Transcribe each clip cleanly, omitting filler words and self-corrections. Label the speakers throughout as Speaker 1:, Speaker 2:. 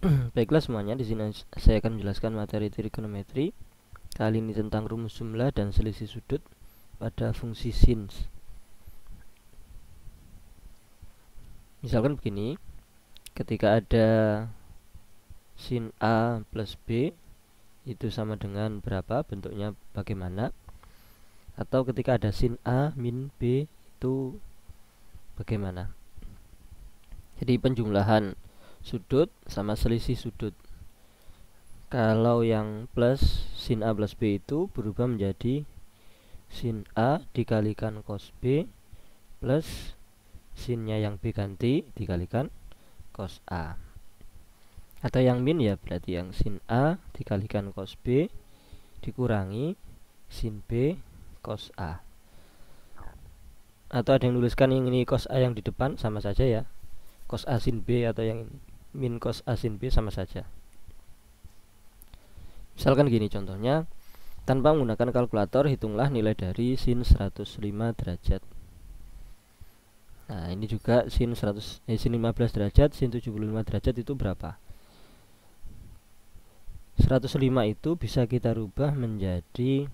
Speaker 1: Baiklah semuanya, di sini saya akan menjelaskan materi trigonometri. Kali ini tentang rumus jumlah dan selisih sudut pada fungsi sin. Misalkan begini, ketika ada sin A plus B itu sama dengan berapa, bentuknya bagaimana, atau ketika ada sin A min B itu bagaimana. Jadi penjumlahan sudut sama selisih sudut. Kalau yang plus sin A plus B itu berubah menjadi sin A dikalikan cos B plus sinnya yang B ganti dikalikan cos A. Atau yang min ya berarti yang sin A dikalikan cos B dikurangi sin B cos A. Atau ada yang nuliskan yang ini cos A yang di depan, sama saja ya, cos A sin B, atau yang min cos A sin B sama saja. Misalkan gini contohnya, tanpa menggunakan kalkulator hitunglah nilai dari sin 105 derajat. Nah ini juga sin 15 derajat, sin 75 derajat itu berapa? 105 itu bisa kita rubah menjadi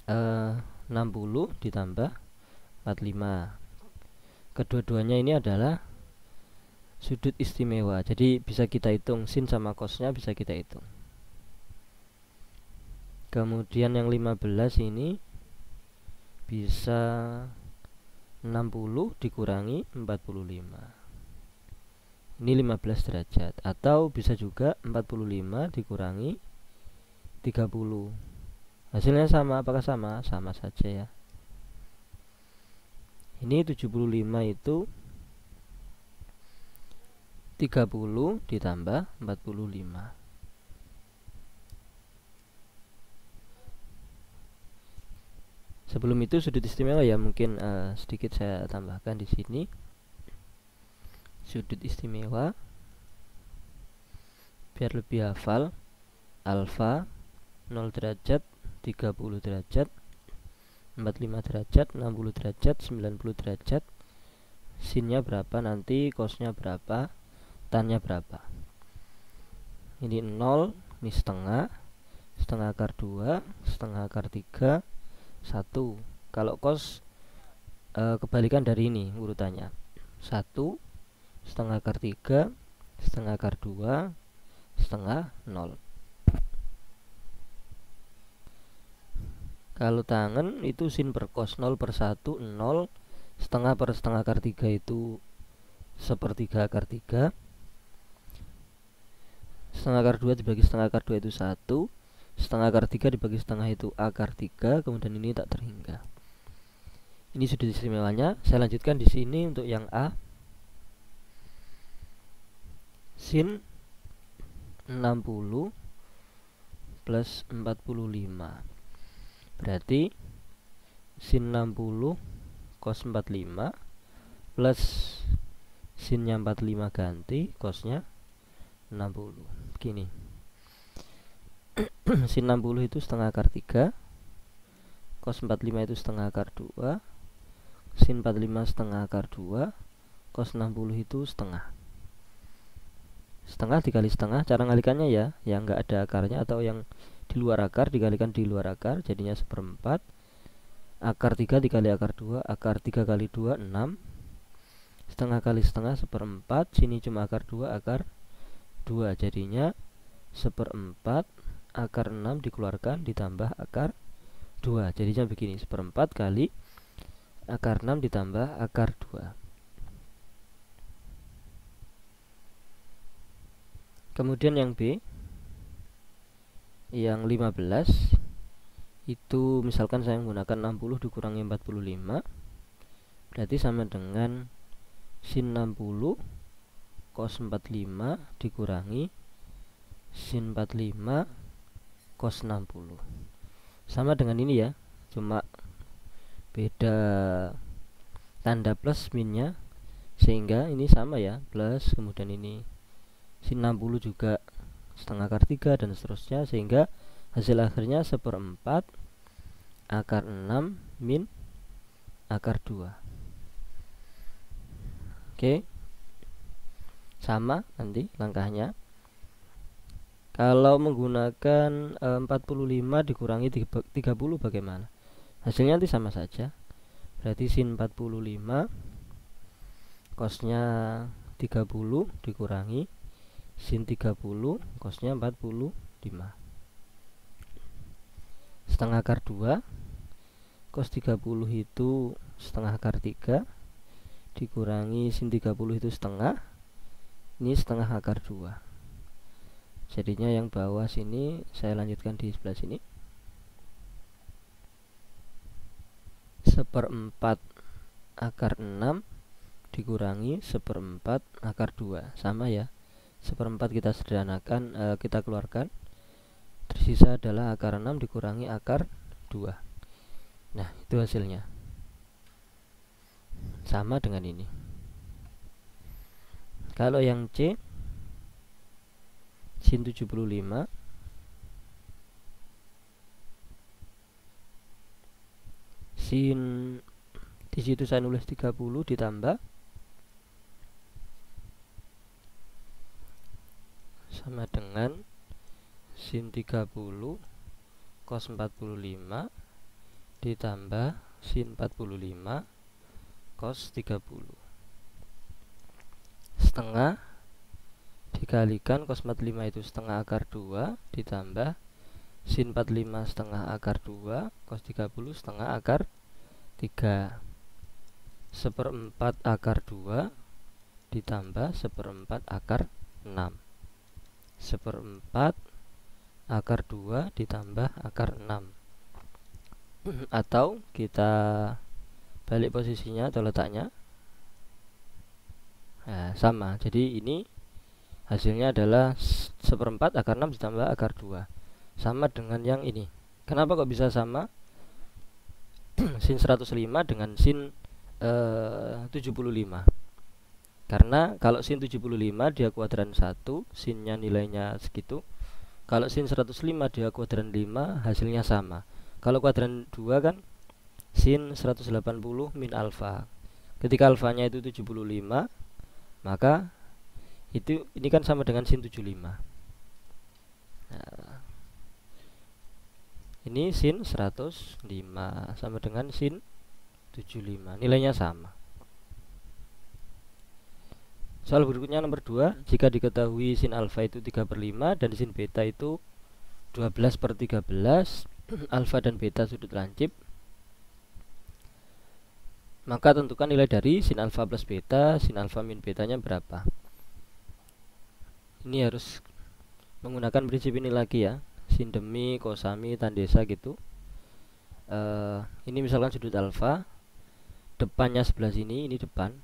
Speaker 1: 60 ditambah 45. Kedua-duanya ini adalah sudut istimewa, jadi bisa kita hitung sin sama cosnya, bisa kita hitung. Kemudian yang 15 ini bisa 60 dikurangi 45. Ini 15 derajat. Atau bisa juga 45 dikurangi 30. Hasilnya sama, apakah sama? Sama saja ya. Ini 75 itu 30 ditambah 45. Sebelum itu sudut istimewa ya, mungkin sedikit saya tambahkan di sini. Sudut istimewa biar lebih hafal: alfa 0 derajat, 30 derajat, 45 derajat, 60 derajat, 90 derajat. Sinnya berapa nanti, cosnya berapa, tannya berapa. Ini 0, ini setengah, setengah akar 2, setengah akar 3, 1. Kalau cos kebalikan dari ini urutannya: 1, setengah akar 3, setengah akar 2, setengah 0. Kalau tangen itu sin per cos 0 per 1, 0. Setengah per setengah akar 3 itu sepertiga akar 3. Setengah akar 2 dibagi setengah akar 2 itu 1. Setengah akar 3 dibagi setengah itu akar 3. Kemudian ini tak terhingga. Ini sudut istimewanya. Saya lanjutkan di sini untuk yang A. Sin 60 plus 45. Berarti sin 60 cos 45 plus sinnya 45 ganti cosnya 60. Gini. Sin 60 itu setengah akar 3, cos 45 itu setengah akar 2, sin 45 setengah akar 2, cos 60 itu setengah. Setengah dikali setengah, cara ngalikannya ya, yang nggak ada akarnya atau yang di luar akar dikalikan di luar akar, jadinya seperempat. Akar 3 dikali akar 2, akar 3 kali 2 6. Setengah kali setengah seperempat, sini cuma akar 2, akar 2, jadinya seperempat. Akar 6 dikeluarkan ditambah akar 2, jadinya begini: seperempat kali akar 6 ditambah akar 2. Kemudian yang B, yang 15 itu misalkan saya menggunakan 60 dikurangi 45, berarti sama dengan sin 60 cos 45 dikurangi sin 45 cos 60. Sama dengan ini ya, cuma beda tanda plus minnya, sehingga ini sama ya, plus, kemudian ini sin 60 juga setengah akar 3 dan seterusnya, sehingga hasil akhirnya seperempat akar 6 min akar 2. Oke. sama nanti langkahnya. Kalau menggunakan 45 dikurangi 30 bagaimana? Hasilnya nanti sama saja. Berarti sin 45 cosnya 30 dikurangi sin 30 cosnya 45. Setengah akar 2 cos 30 itu setengah akar 3 dikurangi sin 30 itu setengah, ini setengah akar 2. Jadinya yang bawah sini saya lanjutkan di sebelah sini. 1/4 akar 6 dikurangi 1/4 akar 2. Sama ya. 1/4 kita sederhanakan, kita keluarkan. Tersisa adalah akar 6 dikurangi akar 2. Nah, itu hasilnya. Sama dengan ini. Kalau yang C, sin 75 sin, di situ saya nulis 30 ditambah sama dengan sin 30 cos 45 ditambah sin 45 cos 30. Setengah dikalikan cos 45 itu setengah akar 2 ditambah sin 45 setengah akar 2 cos 30 setengah akar 3. 1/4 akar 2 ditambah 1/4 akar 6. 1/4 akar 2 ditambah akar 6. Atau kita balik posisinya atau letaknya. Nah, sama. Jadi ini hasilnya adalah 1/4 akar 6 ditambah akar 2. Sama dengan yang ini. Kenapa kok bisa sama? Sin 105 dengan sin 75. Karena kalau sin 75 dia kuadran 1, sinnya nilainya segitu. Kalau sin 105 dia kuadran 5, hasilnya sama. Kalau kuadran 2 kan sin 180 min alfa. Ketika alfanya itu 75, maka ini kan sama dengan sin 75. Nah, ini sin 105 sama dengan sin 75. Nilainya sama. Soal berikutnya nomor 2, jika diketahui sin alfa itu 3/5 dan sin beta itu 12/13, alfa dan beta sudut lancip, maka tentukan nilai dari sin alfa plus beta, sin alfa min betanya berapa. Ini harus menggunakan prinsip ini lagi ya, sin demi, kosami, tandesa gitu. Ini misalkan sudut alfa, depannya sebelah sini, ini depan,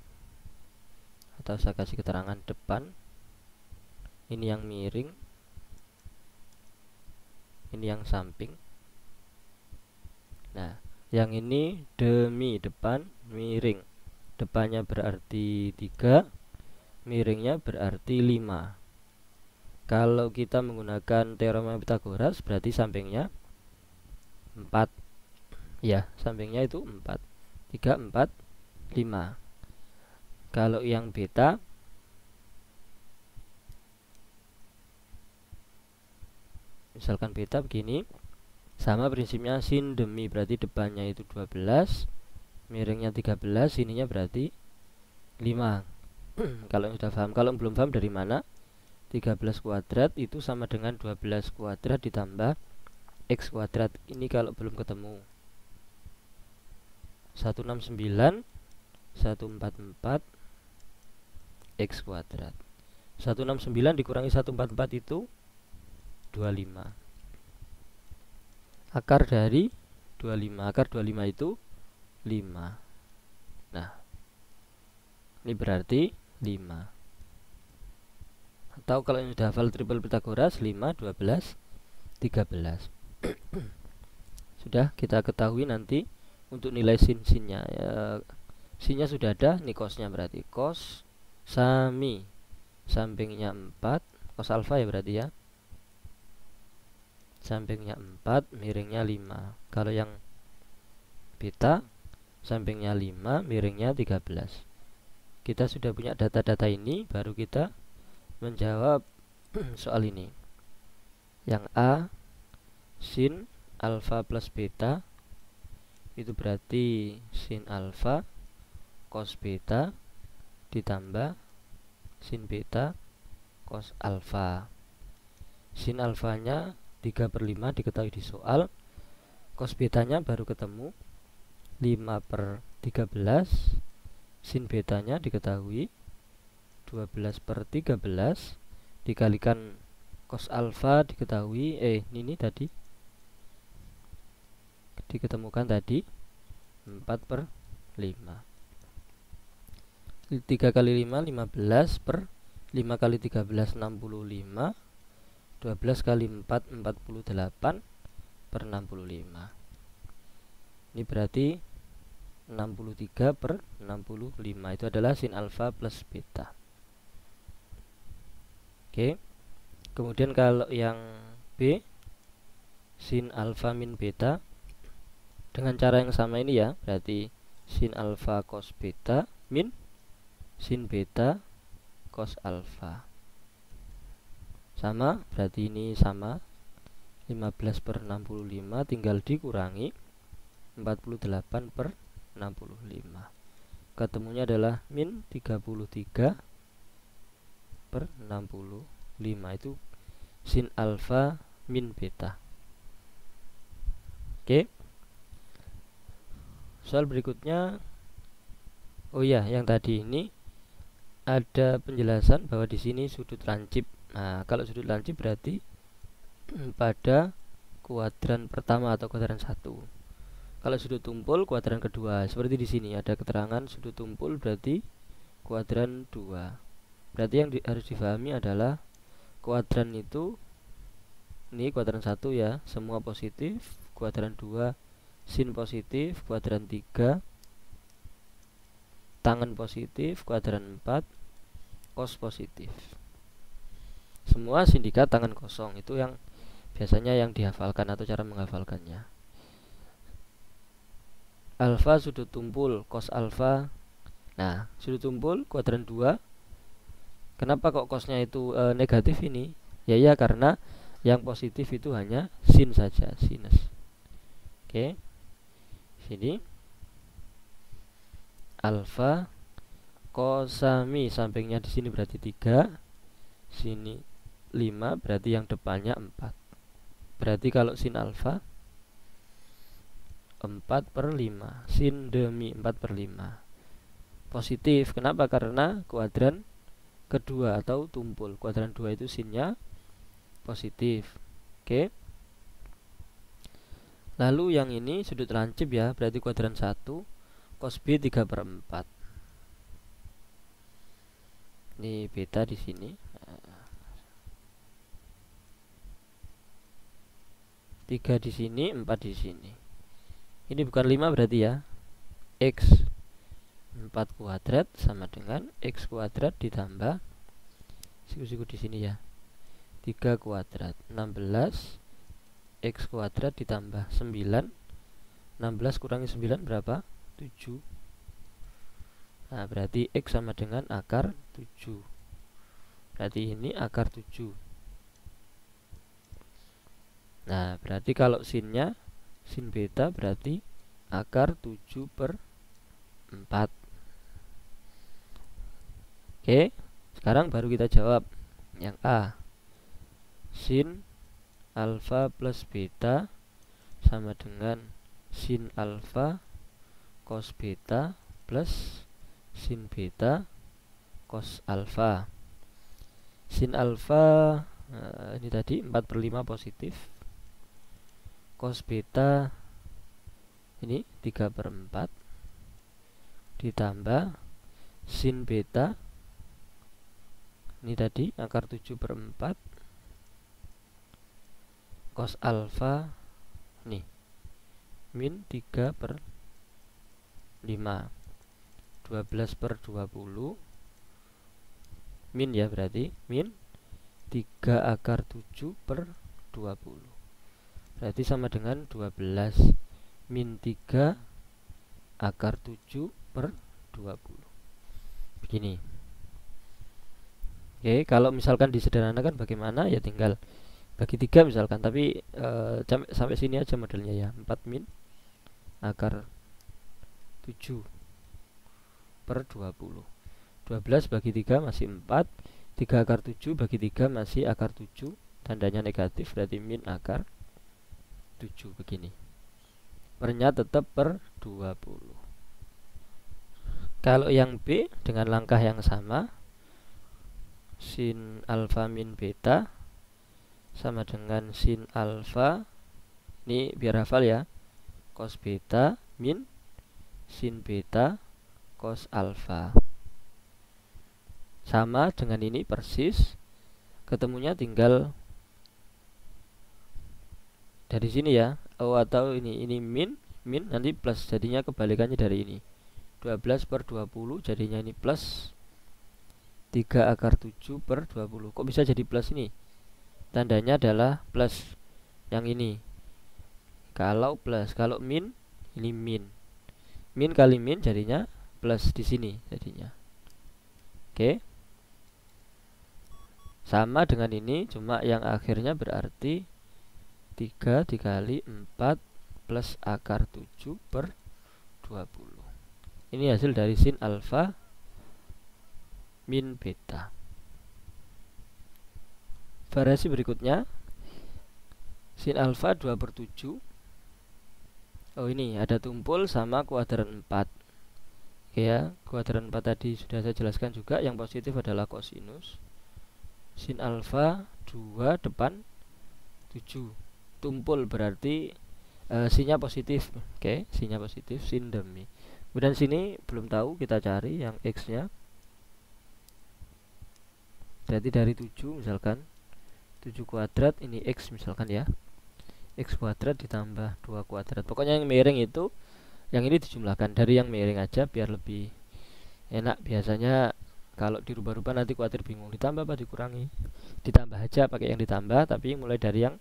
Speaker 1: atau saya kasih keterangan depan, ini yang miring, ini yang samping. Nah, yang ini demi depan, miring. Depannya berarti 3, miringnya berarti 5. Kalau kita menggunakan teorema Pythagoras berarti sampingnya 4. Ya, sampingnya itu 4. 3, 4, 5. Kalau yang beta, misalkan beta begini, sama prinsipnya sin demi, berarti depannya itu 12, miringnya 13, sininya berarti 5. Kalau sudah paham, kalau belum paham dari mana? 13 kuadrat itu sama dengan 12 kuadrat ditambah x kuadrat. Ini kalau belum ketemu. 169 144 x kuadrat. 169 dikurangi 144 itu 25. Akar dari 25. Akar 25 itu 5. Nah, ini berarti 5. Atau kalau yang sudah hafal triple Pythagoras, 5, 12, 13. Sudah kita ketahui nanti untuk nilai sin-sinnya ya, sinnya sudah ada, nih cosnya berarti cos sami sampingnya 4, cos alfa ya berarti ya, sampingnya 4, miringnya 5. Kalau yang beta sampingnya 5, miringnya 13. Kita sudah punya data-data ini, baru kita menjawab soal ini. Yang A, sin alfa plus beta itu berarti sin alfa cos beta ditambah sin beta cos alfa. Sin alfanya 3/5 diketahui di soal, cos betanya baru ketemu 5/13, sin betanya diketahui 12/13 dikalikan cos alfa diketahui ini tadi diketemukan tadi 4/5. 3 kali 5 15 per 5 kali 13 65, 12 kali 4 48 per 65. Ini berarti 63/65 itu adalah sin alfa plus beta. Oke. Kemudian kalau yang B, sin alfa min beta dengan cara yang sama ini ya, berarti sin alfa cos beta min sin beta cos alfa. Sama, berarti ini sama 15/65 tinggal dikurangi 48/65. Ketemunya adalah min 33/65. Itu sin alfa min beta. Oke. Soal berikutnya, oh ya, yang tadi ini ada penjelasan bahwa di sini sudut lancip. Nah, kalau sudut lancip berarti pada kuadran pertama atau kuadran 1. Kalau sudut tumpul kuadran kedua. Seperti di sini ada keterangan sudut tumpul berarti kuadran 2. Berarti yang harus difahami adalah kuadran itu, ini kuadran 1 ya, semua positif. Kuadran 2 sin positif. Kuadran 3 tangen positif. Kuadran 4 cos positif. Semua sindikat tangan kosong. Itu yang biasanya yang dihafalkan atau cara menghafalkannya. Alfa sudut tumpul cos alfa. Nah, sudut tumpul kuadran 2. Kenapa kok cosnya itu negatif ini? Ya karena yang positif itu hanya sin saja, sinus. Oke. Sini alfa cosami sampingnya di sini berarti 3, sini 5, berarti yang depannya 4. Berarti kalau sin alfa 4/5, sin demi 4/5 positif. Kenapa? Karena kuadran kedua atau tumpul. Kuadran 2 itu sinnya positif. Oke. Lalu yang ini sudut lancip ya, berarti kuadran 1, cos B 3/4. Ini beta di sini. 3 di sini, 4 di sini. Ini bukan 5 berarti ya. X 4 kuadrat sama dengan X kuadrat ditambah siku-siku di sini ya, 3 kuadrat 16 X kuadrat ditambah 9. 16 kurangi 9 berapa? 7. Nah, berarti X sama dengan akar 7. Berarti ini akar 7. Nah, berarti kalau sinnya sin beta berarti akar 7/4. Oke, sekarang baru kita jawab yang A. Sin alfa plus beta sama dengan sin alfa cos beta plus sin beta cos alfa. Sin alfa ini tadi 4/5 positif. Cos beta ini 3/4 ditambah sin beta ini tadi akar 7/4 cos alfa nih min 3/5, 12/20 min ya, berarti min 3 akar 7/20. Berarti sama dengan 12 min 3 akar 7/20. Begini. Oke, kalau misalkan disederhanakan bagaimana ya tinggal bagi 3 misalkan, tapi sampai sini aja modelnya ya. 4 min akar 7 per 20. 12 bagi 3 masih 4. 3 akar 7 bagi 3 masih akar 7. Tandanya negatif, berarti min akar 7 begini. Pernya tetap per 20. Kalau yang B dengan langkah yang sama, sin alfa min beta sama dengan sin alfa, ini biar hafal ya, cos beta min sin beta cos alfa. Sama dengan ini persis, ketemunya tinggal dari sini ya. Atau ini min nanti plus, jadinya kebalikannya dari ini. 12 per 20 jadinya ini plus 3 akar 7 per 20. Kok bisa jadi plus ini? Tandanya adalah plus yang ini. Kalau plus, kalau min, ini min. Min kali min jadinya plus di sini jadinya. Oke. Sama dengan ini, cuma yang akhirnya berarti 3 dikali 4 plus akar 7 per 20. Ini hasil dari sin alfa min beta. Variasi berikutnya, sin alfa 2 per 7. Oh, ini ada tumpul sama kuadran 4. Oke ya, kuadran 4 tadi sudah saya jelaskan juga. Yang positif adalah kosinus. Sin alfa 2 depan 7. Tumpul berarti sinnya positif. Oke, sinnya positif, sin demi. Kemudian sini belum tahu, kita cari yang X nya. Berarti dari 7 misalkan 7 kuadrat, ini X misalkan ya, X kuadrat ditambah 2 kuadrat. Pokoknya yang miring itu, yang ini dijumlahkan dari yang miring aja biar lebih enak. Biasanya kalau dirubah-rubah nanti khawatir bingung, ditambah apa dikurangi. Ditambah aja pakai yang ditambah, tapi mulai dari yang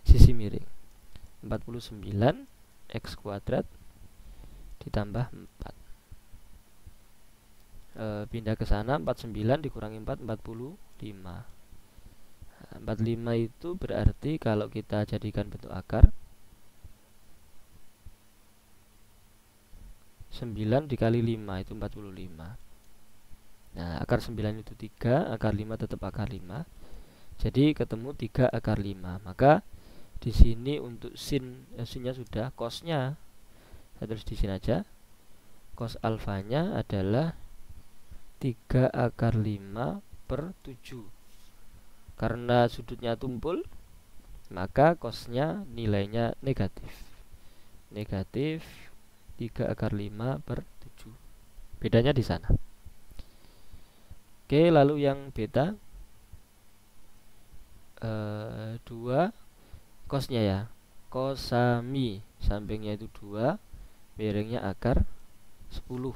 Speaker 1: sisi miring. 49 X kuadrat ditambah 4. Pindah ke sana, 49 dikurangi 4, 45. 45 itu berarti kalau kita jadikan bentuk akar, 9 dikali 5 itu 45. Nah, akar 9 itu 3, akar 5 tetap akar 5. Jadi ketemu 3 akar 5. Maka di sini untuk sinnya sudah, cosnya saya tulis di sini aja. Cos alfanya adalah 3 akar 5 per 7. Karena sudutnya tumpul, maka cosnya nilainya negatif. Negatif 3 akar 5 per 7. Bedanya di sana. Oke, lalu yang beta 2 cosnya ya, cosami, sampingnya itu 2, miringnya akar 10.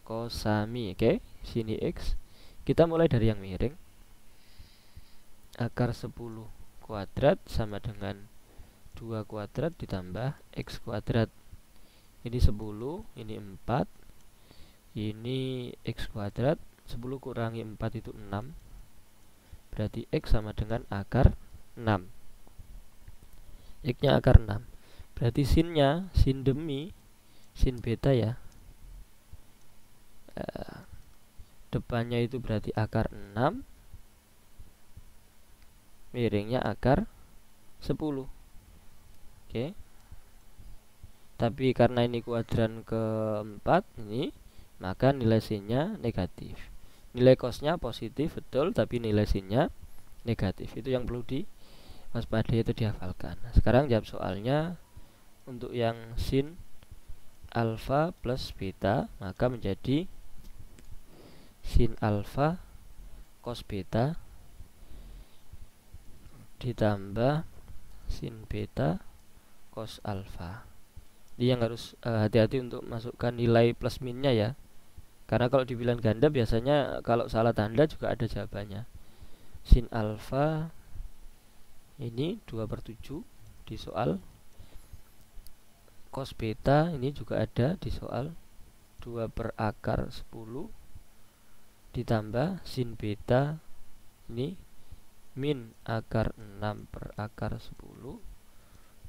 Speaker 1: Cosami, oke, sini X. Kita mulai dari yang miring. Akar 10 kuadrat sama dengan 2 kuadrat ditambah X kuadrat. Ini 10, ini 4, ini X kuadrat. 10 kurangi 4 itu 6. Berarti X sama dengan akar 6. X nya akar 6. Berarti sinnya, sin demi, sin beta ya, depannya itu berarti akar 6, miringnya akar 10. Oke. Tapi karena ini kuadran keempat ini, maka nilai sinnya negatif. Nilai cosnya positif betul, tapi nilai sinnya negatif. Itu yang perlu diwaspadai atau dihafalkan. Nah, sekarang jawab soalnya. Untuk yang sin alfa plus beta, maka menjadi sin alfa cos beta ditambah sin beta cos alfa. Ini yang harus hati-hati untuk masukkan nilai plus minnya ya. Karena kalau di bilangan ganda biasanya kalau salah tanda juga ada jawabannya. Sin alfa ini 2 per 7 di soal. Cos beta ini juga ada di soal, 2 per akar 10 ditambah sin beta Ini min akar 6 per akar 10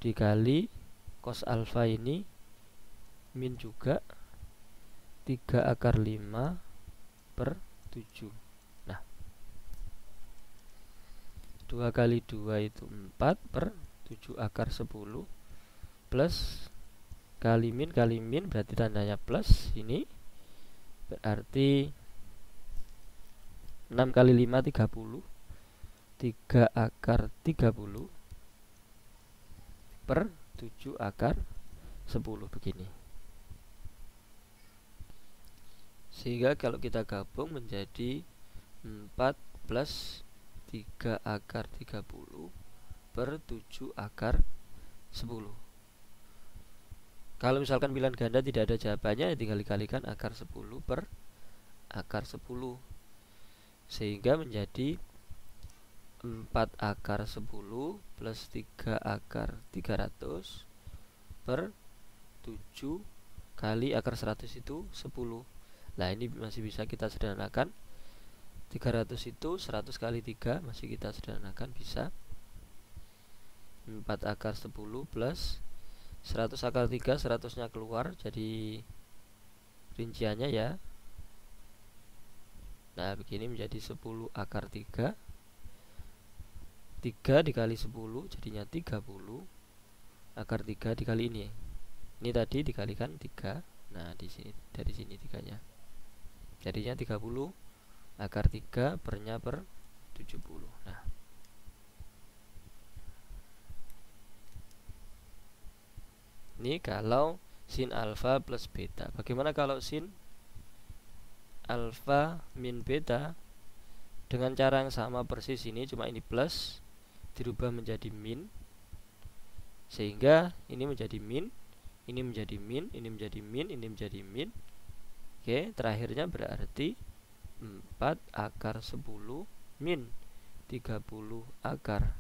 Speaker 1: dikali cos alfa ini min juga 3 akar 5 per 7. Nah, 2 kali 2 itu 4 per 7 akar 10 plus kali min berarti tandanya plus, ini berarti 6 kali 5 30, 3 akar 30 per 7 akar 10 begini. Sehingga kalau kita gabung menjadi 4 plus 3 akar 30 per 7 akar 10. Kalau misalkan bilangan ganda tidak ada jawabannya, tinggal dikalikan akar 10 per akar 10. Sehingga menjadi 4 akar 10 plus 3 akar 300 per 7 kali akar 100 itu 10. Nah, ini masih bisa kita sederhanakan. 300 itu 100 kali 3 masih kita sederhanakan, bisa 4 akar 10 plus 100 akar 3, 100-nya keluar, jadi rinciannya ya. Nah, begini menjadi 10 akar 3. 3 dikali 10 jadinya 30 akar 3 dikali ini. Ini tadi dikalikan 3. Nah, di sini dari sini 3-nya. Jadinya 30 akar 3 pernya per 70. Nah, ini kalau sin alfa plus beta. Bagaimana kalau sin alfa min beta? Dengan cara yang sama persis ini, cuma ini plus dirubah menjadi min, sehingga ini menjadi min, ini menjadi min, ini menjadi min, ini menjadi min. Oke, terakhirnya berarti 4 akar 10 min 30 akar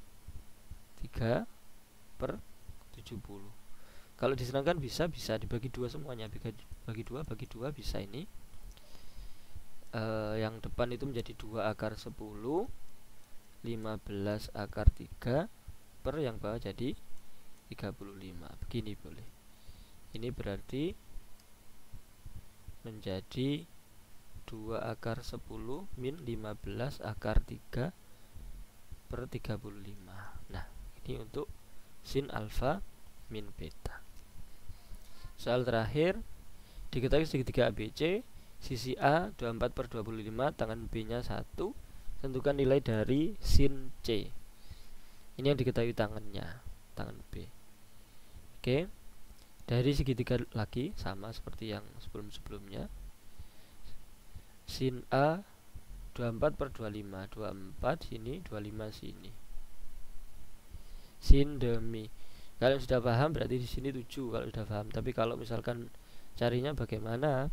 Speaker 1: 3 per 70. Kalau disenangkan bisa dibagi dua semuanya, bagi dua bisa ini. Yang depan itu menjadi 2 akar 10 15 akar 3 per yang bawah jadi 35. Begini boleh. Ini berarti menjadi 2 akar 10 min 15 akar 3 per 35. Nah, ini untuk sin alfa min beta. Soal terakhir, diketahui segitiga ABC, sisi A 24 per 25, tangan B nya 1. Tentukan nilai dari sin C. Ini yang diketahui tangannya, tangan B. Oke, dari segitiga lagi sama seperti yang sebelum-sebelumnya. Sin A 24 per 25, 24 sini, 25 sini. Sin demi. Kalau sudah paham berarti di sini 7 kalau sudah paham. Tapi kalau misalkan carinya bagaimana?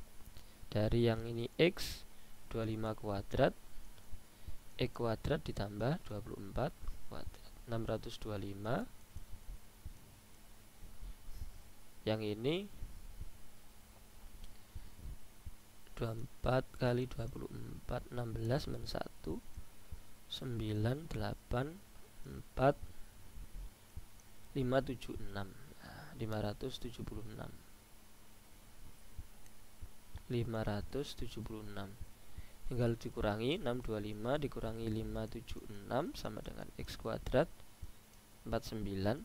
Speaker 1: Dari yang ini X 25 kuadrat, X kuadrat ditambah 24 kuadrat, 625. Yang ini 24 kali 24, 16 men 1 9, 8, 4, 576. Nah, 576. 576 tinggal dikurangi 625 dikurangi 576 sama dengan X kuadrat 49.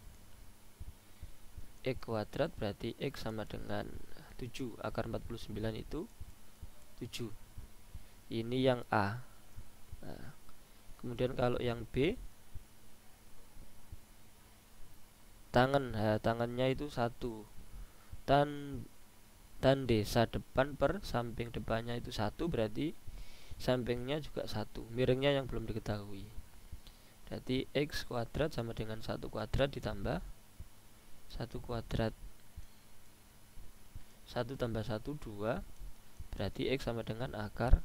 Speaker 1: X kuadrat berarti X sama dengan 7, akar 49 itu 7. Ini yang A. Nah, kemudian kalau yang B, tangannya itu 1. Tan desa depan per samping depannya itu 1, berarti sampingnya juga 1. Miringnya yang belum diketahui. Berarti X kuadrat sama dengan 1 kuadrat ditambah 1 kuadrat. 1 tambah 1 2, berarti X sama dengan akar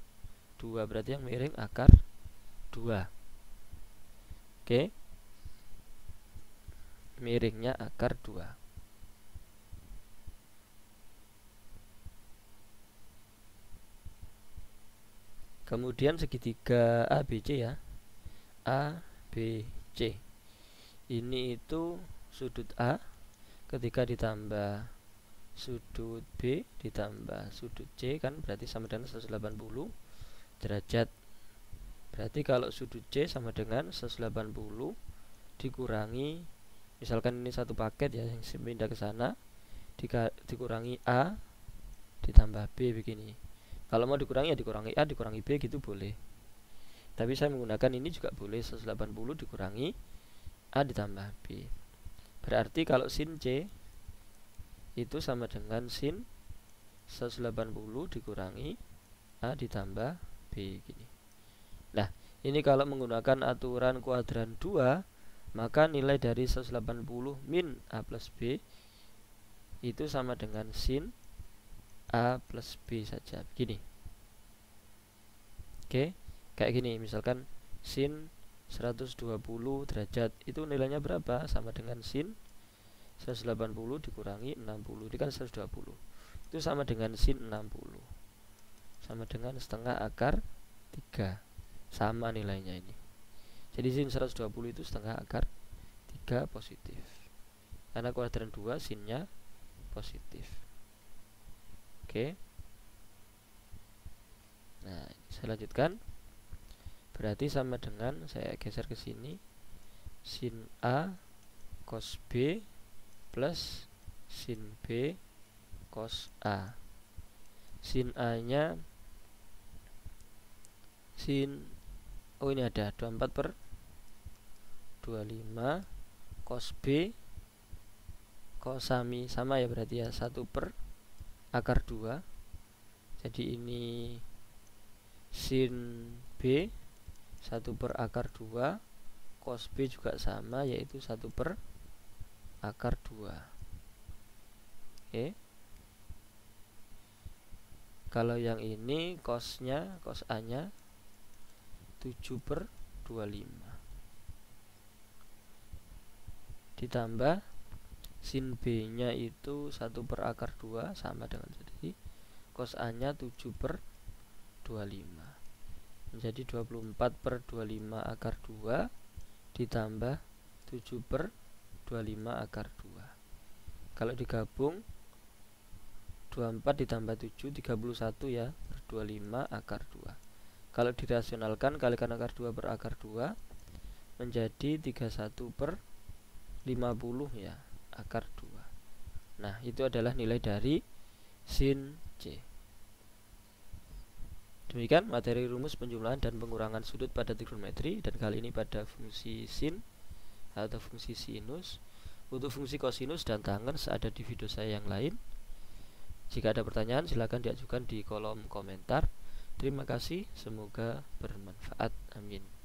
Speaker 1: 2, berarti yang miring akar 2. Oke, miringnya akar 2. Kemudian segitiga ABC ya. A, B, C. Ini itu sudut A ketika ditambah sudut B ditambah sudut C kan berarti sama dengan 180 derajat. Berarti kalau sudut C sama dengan 180 dikurangi, misalkan ini satu paket ya yang pindah ke sana, dikurangi A ditambah B begini. Kalau mau dikurangi ya dikurangi A dikurangi B gitu boleh. Tapi saya menggunakan ini juga boleh, 180 dikurangi A ditambah B. Berarti kalau sin C itu sama dengan sin 180 dikurangi A ditambah B gini. Nah, ini kalau menggunakan aturan kuadran 2, maka nilai dari 180 min A plus B itu sama dengan sin A plus B saja begini. Oke, kayak gini misalkan sin 120 derajat itu nilainya berapa? Sama dengan sin 180 dikurangi 60, ini kan 120, itu sama dengan sin 60, sama dengan setengah akar 3, sama nilainya ini. Jadi sin 120 itu setengah akar 3 positif, karena kuadran 2 sinnya positif. Oke. Nah, saya lanjutkan. Berarti sama dengan, saya geser ke sini, sin A cos B plus sin B cos A. Sin A nya sin, oh ini ada 24 per 25, cos B cos sama ya berarti ya 1 per akar 2. Jadi ini sin B 1 per akar 2, cos B juga sama yaitu 1 per akar 2. Oke. Kalau yang ini cosnya, cos A nya 7 per 25 ditambah sin B nya itu 1 per akar 2 sama dengan tadi, cos A nya 7 per 25 menjadi 24 per 25 akar 2 ditambah 7 per 25 akar 2. Kalau digabung 24 ditambah 7 31 ya per 25 akar 2. Kalau dirasionalkan kalikan akar 2 per akar 2 menjadi 31 per 50 ya akar 2. Nah, itu adalah nilai dari sin C. Demikian materi rumus penjumlahan dan pengurangan sudut pada trigonometri, dan kali ini pada fungsi sin atau fungsi sinus. Untuk fungsi kosinus dan tangens ada di video saya yang lain. Jika ada pertanyaan silakan diajukan di kolom komentar. Terima kasih, semoga bermanfaat. Amin.